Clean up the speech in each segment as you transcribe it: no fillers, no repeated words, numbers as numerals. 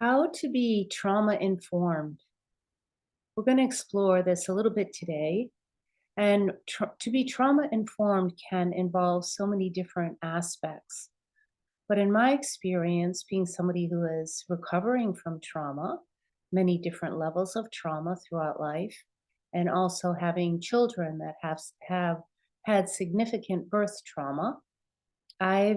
How to be trauma informed. We're going to explore this a little bit today. And to be trauma informed can involve so many different aspects. But in my experience, being somebody who is recovering from trauma, many different levels of trauma throughout life, and also having children that have had significant birth trauma, my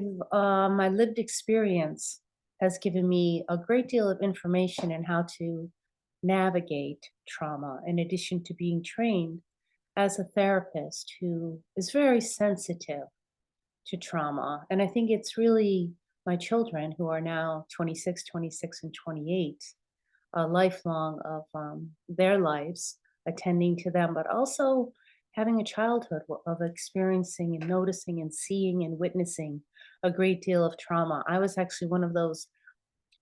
lived experience has given me a great deal of information in how to navigate trauma, in addition to being trained as a therapist who is very sensitive to trauma. And I think it's really my children, who are now 26, 26, and 28, a lifelong of their lives, attending to them, but also having a childhood of experiencing and noticing and seeing and witnessing a great deal of trauma. I was actually one of those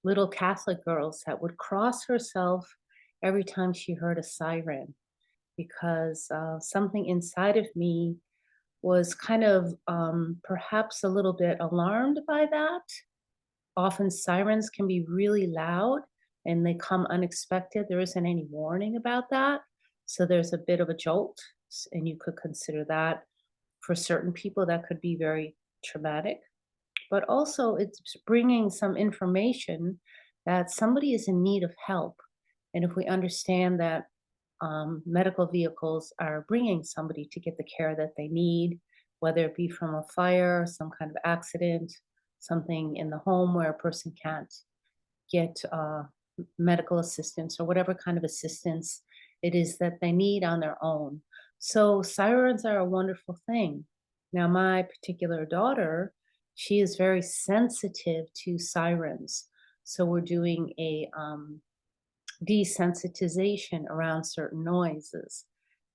little Catholic girls that would cross herself every time she heard a siren because something inside of me was kind of perhaps a little bit alarmed by that. Often sirens can be really loud and they come unexpected. There isn't any warning about that. So there's a bit of a jolt, and you could consider that for certain people that could be very traumatic. But also, it's bringing some information that somebody is in need of help. And if we understand that medical vehicles are bringing somebody to get the care that they need, whether it be from a fire, some kind of accident, something in the home where a person can't get medical assistance or whatever kind of assistance it is that they need on their own. So sirens are a wonderful thing. Now, my particular daughter, she is very sensitive to sirens. So we're doing a desensitization around certain noises.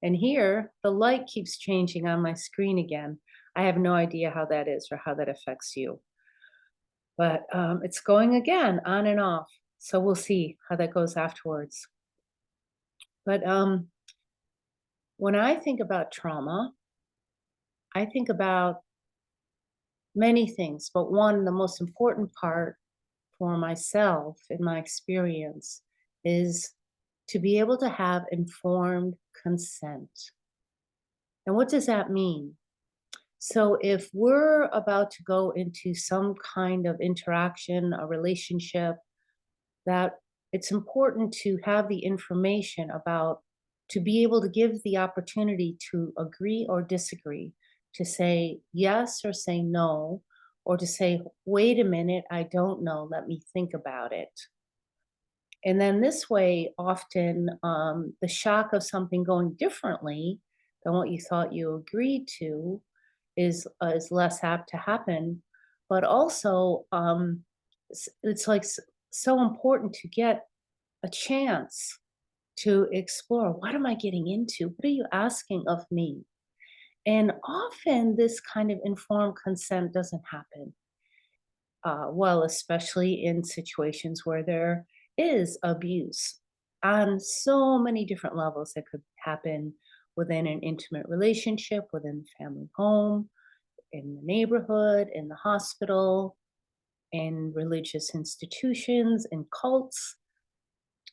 And here, the light keeps changing on my screen again. I have no idea how that is or how that affects you. But it's going again on and off. So we'll see how that goes afterwards. But when I think about trauma, I think about many things. But one, the most important part for myself in my experience is to be able to have informed consent. And what does that mean? So, if we're about to go into some kind of interaction, a relationship, that it's important to have the information about, to be able to give the opportunity to agree or disagree, to say yes or say no, or to say, wait a minute, I don't know, let me think about it. And then this way, often the shock of something going differently than what you thought you agreed to is less apt to happen. But also, it's like so important to get a chance to explore, what am I getting into? What are you asking of me? And often, this kind of informed consent doesn't happen. Well, especially in situations where there is abuse on so many different levels that could happen within an intimate relationship, within the family home, in the neighborhood, in the hospital, in religious institutions, in cults,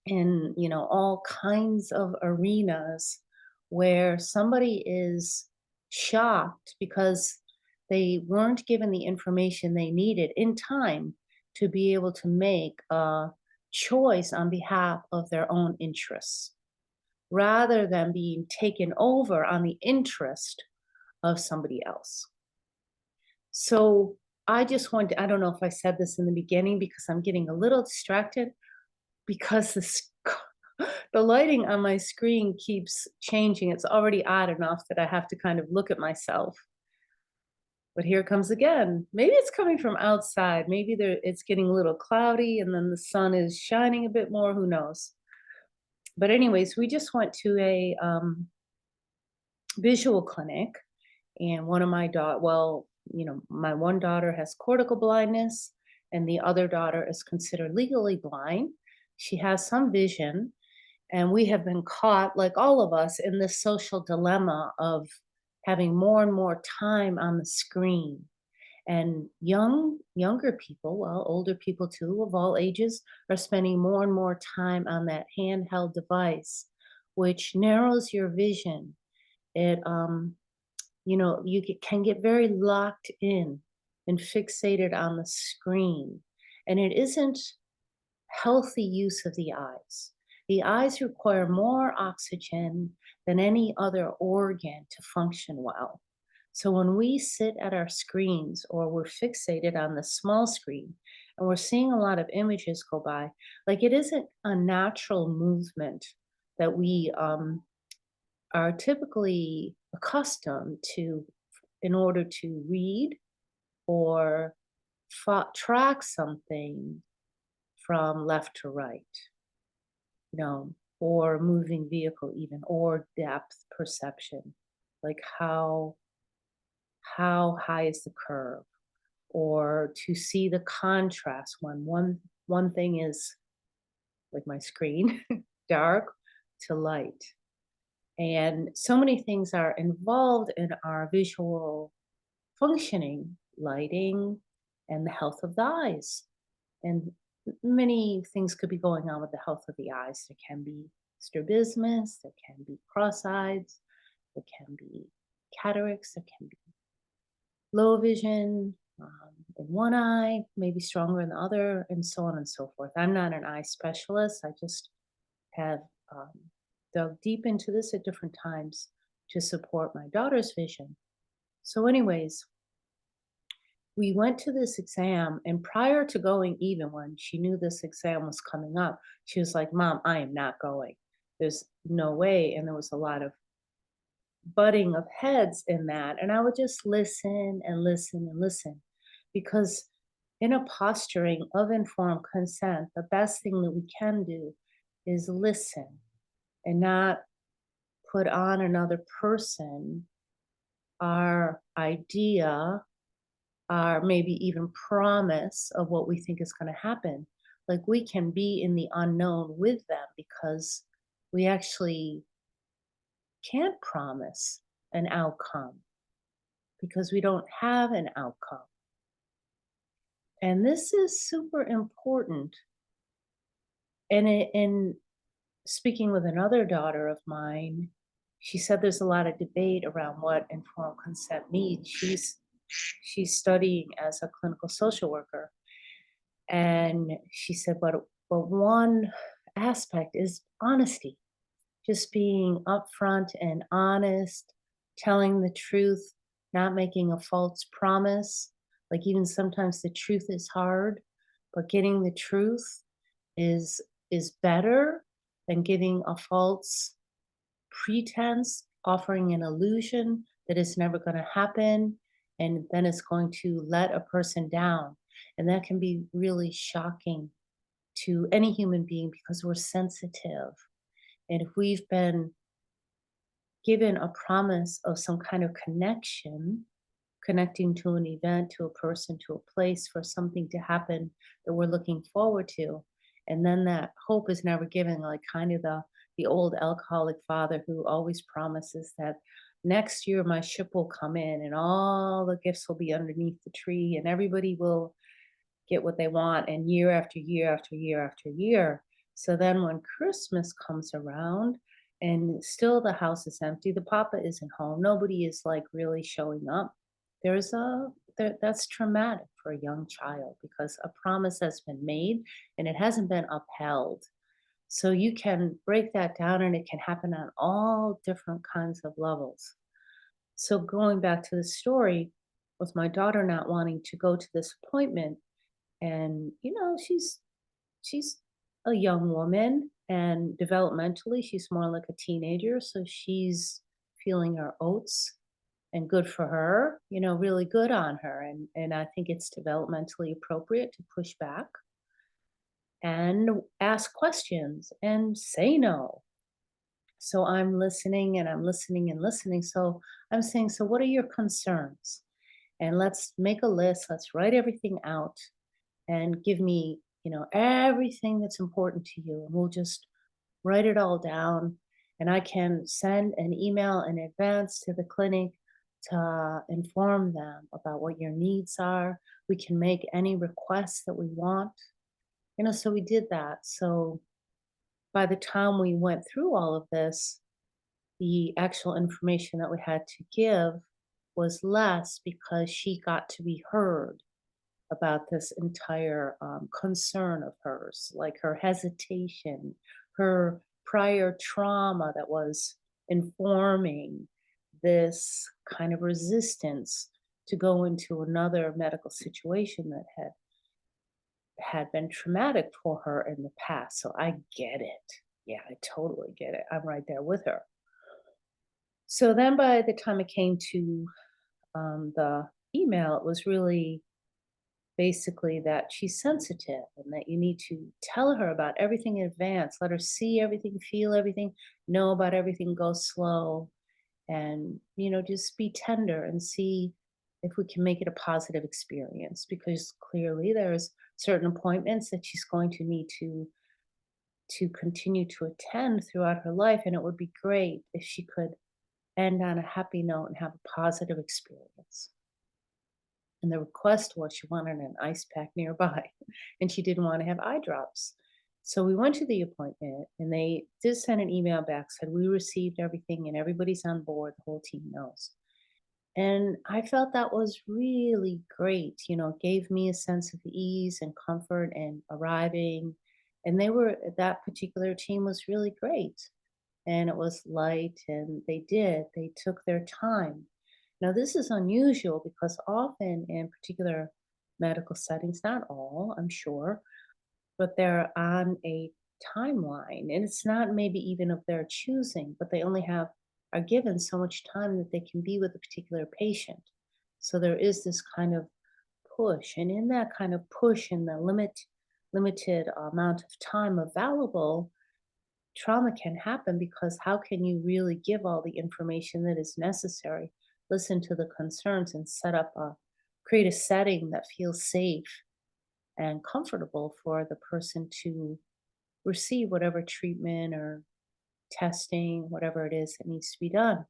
in all kinds of arenas where somebody is shocked because they weren't given the information they needed in time to be able to make a choice on behalf of their own interests, rather than being taken over on the interest of somebody else. So I just want to, I don't know if I said this in the beginning because I'm getting a little distracted because the lighting on my screen keeps changing. It's already odd enough that I have to kind of look at myself. But here it comes again. Maybe it's coming from outside. Maybe it's getting a little cloudy and then the sun is shining a bit more. Who knows? But anyways, we just went to a visual clinic, and one of my daughter, well, my one daughter has cortical blindness, and the other daughter is considered legally blind. She has some vision, and we have been caught, like all of us, in this social dilemma of having more and more time on the screen. And young younger people, well, older people too, of all ages, are spending more and more time on that handheld device, which narrows your vision. It can get very locked in and fixated on the screen. And it isn't healthy use of the eyes. The eyes require more oxygen than any other organ to function well. So when we sit at our screens or we're fixated on the small screen and we're seeing a lot of images go by, like it isn't a natural movement that we are typically accustomed to in order to read or track something from left to right, you know, or moving vehicle even, or depth perception, like how high is the curve, or to see the contrast when one thing is like my screen, dark to light. And so many things are involved in our visual functioning, lighting, and the health of the eyes. And many things could be going on with the health of the eyes. There can be strabismus, there can be cross-eyes, there can be cataracts, there can be low vision in one eye, maybe stronger in the other, and so on and so forth. I'm not an eye specialist. I just have um, dug deep into this at different times to support my daughter's vision. So, anyways, we went to this exam, and prior to going, even when she knew this exam was coming up, she was like, Mom, I am not going. There's no way. And there was a lot of butting of heads in that. And I would just listen and listen and listen because in a posturing of informed consent, the best thing that we can do is listen and not put on another person our idea, our maybe even promise of what we think is going to happen. Like we can be in the unknown with them because we actually can't promise an outcome because we don't have an outcome. And this is super important. And in speaking with another daughter of mine, she said there's a lot of debate around what informed consent means. She's studying as a clinical social worker, and she said, but one aspect is honesty, just being upfront and honest, telling the truth, not making a false promise. Like even sometimes the truth is hard, but getting the truth is is better than giving a false pretense, offering an illusion that it's never going to happen, and then it's going to let a person down. And that can be really shocking to any human being because we're sensitive. And if we've been given a promise of some kind of connection, connecting to an event, to a person, to a place, for something to happen that we're looking forward to. And then that hope is never given, like kind of the old alcoholic father who always promises that next year my ship will come in and all the gifts will be underneath the tree and everybody will get what they want, and year after year after year after year. So then when Christmas comes around and still the house is empty, the papa isn't home, nobody is like really showing up. There's a that's traumatic for a young child because a promise has been made and it hasn't been upheld. So you can break that down and it can happen on all different kinds of levels. So going back to the story with my daughter not wanting to go to this appointment, and she's a young woman and developmentally she's more like a teenager, so she's feeling her oats, and good for her, really good on her, and I think it's developmentally appropriate to push back and ask questions and say no. So I'm listening and I'm listening and listening. So I'm saying, so what are your concerns? And let's make a list, let's write everything out and give me, everything that's important to you. And we'll just write it all down. And I can send an email in advance to the clinic to inform them about what your needs are. We can make any requests that we want. So we did that. So by the time we went through all of this, the actual information that we had to give was less because she got to be heard about this entire concern of hers, like her hesitation, her prior trauma that was informing this kind of resistance to go into another medical situation that had been traumatic for her in the past. So I get it. Yeah, I totally get it. I'm right there with her. So then by the time it came to the email, it was really basically that she's sensitive and that you need to tell her about everything in advance. Let her see everything, feel everything, know about everything, go slow, and, just be tender and see if we can make it a positive experience because clearly there's certain appointments that she's going to need to continue to attend throughout her life, and it would be great if she could end on a happy note and have a positive experience. And the request was she wanted an ice pack nearby and she didn't want to have eye drops. So we went to the appointment and they did send an email back, said we received everything and everybody's on board, the whole team knows. And I felt that was really great. It gave me a sense of ease and comfort in arriving. And that particular team was really great. And it was light and they took their time. Now, this is unusual because often in particular medical settings, not all, I'm sure, but they're on a timeline. And it's not maybe even of their choosing, but they only are given so much time that they can be with a particular patient. So there is this kind of push. And in that kind of push in the limited amount of time available, trauma can happen because how can you really give all the information that is necessary, listen to the concerns, and create a setting that feels safe and comfortable for the person to receive whatever treatment or testing, whatever it is that needs to be done.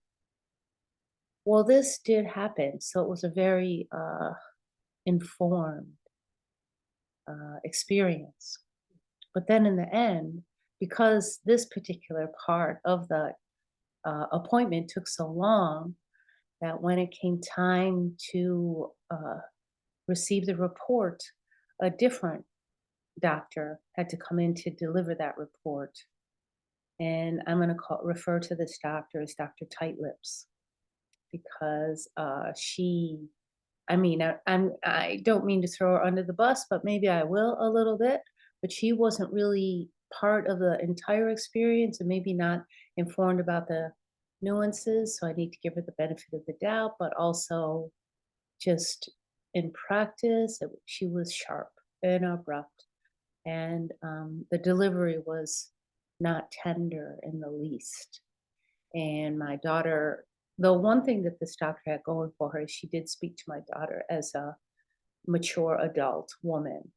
Well, this did happen, so it was a very informed experience. But then in the end, because this particular part of the appointment took so long, that when it came time to receive the report, a different doctor had to come in to deliver that report. And I'm going to refer to this doctor as Dr. Tightlips because I don't mean to throw her under the bus, but maybe I will a little bit. But she wasn't really part of the entire experience and maybe not informed about the nuances. So I need to give her the benefit of the doubt, but also just in practice, she was sharp and abrupt. And the delivery was not tender in the least. And my daughter, the one thing that this doctor had going for her is she did speak to my daughter as a mature adult woman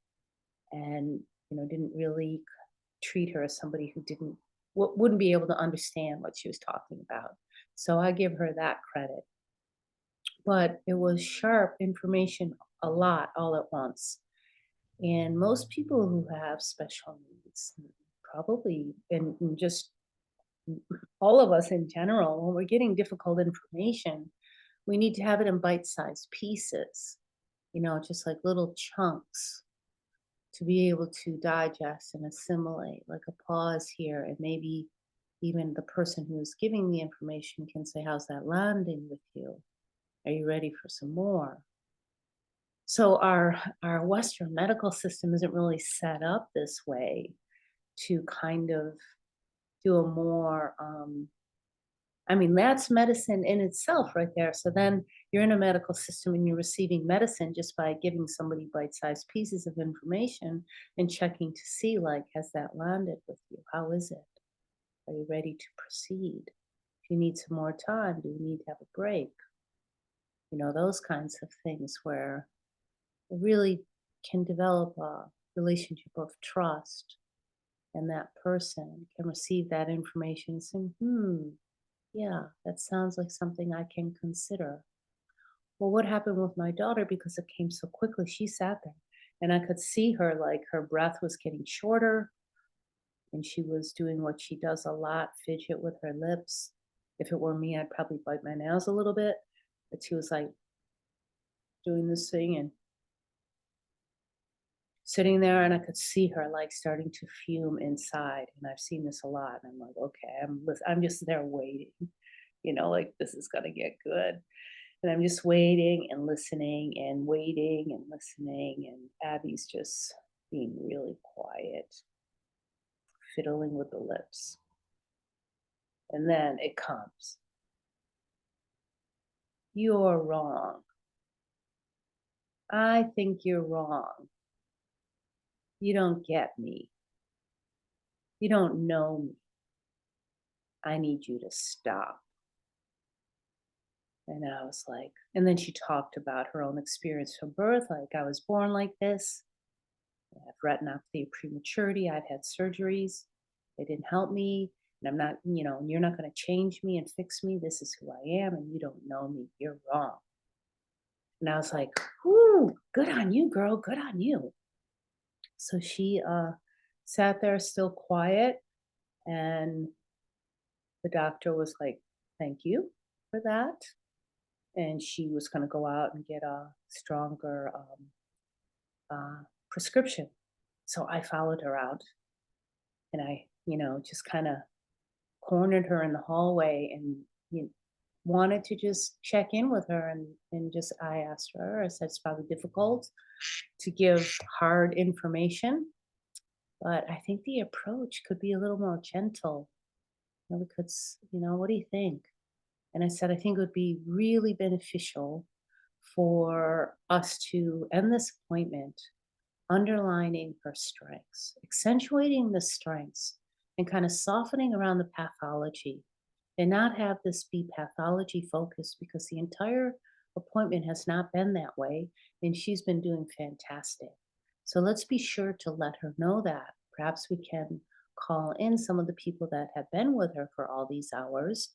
and didn't really treat her as somebody who wouldn't be able to understand what she was talking about. So I give her that credit. But it was sharp information, a lot all at once. And most people who have special needs, probably, and just all of us in general, when we're getting difficult information, we need to have it in bite-sized pieces, just like little chunks to be able to digest and assimilate, like a pause here, and maybe even the person who is giving the information can say, how's that landing with you? Are you ready for some more? So our Western medical system isn't really set up this way to kind of do a more that's medicine in itself right there. So then you're in a medical system and you're receiving medicine just by giving somebody bite-sized pieces of information and checking to see, like, has that landed with you? How is it? Are you ready to proceed? Do you need some more time? Do you need to have a break? Those kinds of things where it really can develop a relationship of trust, and that person can receive that information and say, yeah, that sounds like something I can consider. Well, what happened with my daughter, because it came so quickly, she sat there and I could see her, like, her breath was getting shorter and she was doing what she does a lot, fidget with her lips. If it were me, I'd probably bite my nails a little bit, but she was like doing this thing and sitting there, and I could see her like starting to fume inside. And I've seen this a lot. And I'm like, okay, I'm just there waiting, like this is gonna get good. And I'm just waiting and listening and waiting and listening. And Abby's just being really quiet, fiddling with the lips. And then it comes. You're wrong. I think you're wrong. You don't get me. You don't know me. I need you to stop. And I was like, and then she talked about her own experience from birth. Like, I was born like this. I have retinopathy of prematurity. I've had surgeries. They didn't help me. And I'm not, you're not going to change me and fix me. This is who I am. And you don't know me. You're wrong. And I was like, whoo, good on you, girl. Good on you. So she sat there still quiet. And the doctor was like, thank you for that. And she was going to go out and get a stronger prescription. So I followed her out and I, just kind of cornered her in the hallway and wanted to just check in with her. And just, I asked her, I said, it's probably difficult to give hard information, but I think the approach could be a little more gentle. We could, what do you think? And I said, I think it would be really beneficial for us to end this appointment underlining her strengths, accentuating the strengths, and kind of softening around the pathology, and not have this be pathology focused, because the entire appointment has not been that way and she's been doing fantastic. So let's be sure to let her know that. Perhaps we can call in some of the people that have been with her for all these hours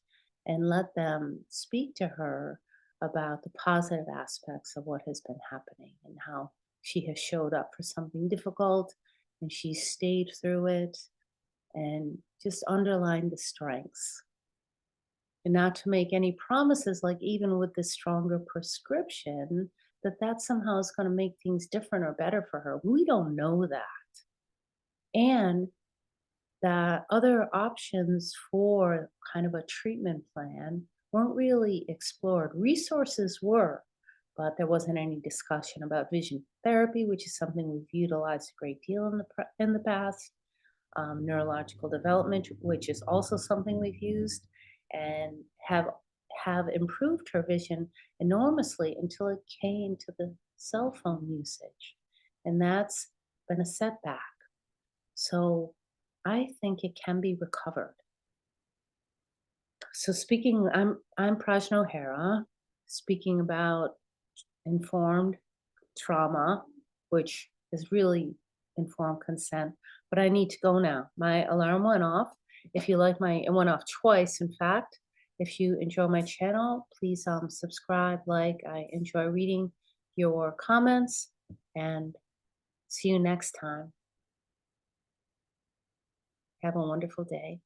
and let them speak to her about the positive aspects of what has been happening and how she has showed up for something difficult and she stayed through it, and just underline the strengths, and not to make any promises, like even with the stronger prescription, that somehow is going to make things different or better for her. We don't know that. And that other options for kind of a treatment plan weren't really explored. Resources were, but there wasn't any discussion about vision therapy, which is something we've utilized a great deal in the past. Neurological development, which is also something we've used, and have improved her vision enormously until it came to the cell phone usage, and that's been a setback. So I think it can be recovered. So speaking, I'm Prajna O'Hara, speaking about informed trauma, which is really informed consent. But I need to go now. My alarm went off. If you like it went off twice, in fact. If you enjoy my channel, please subscribe, like. I enjoy reading your comments, and see you next time. Have a wonderful day.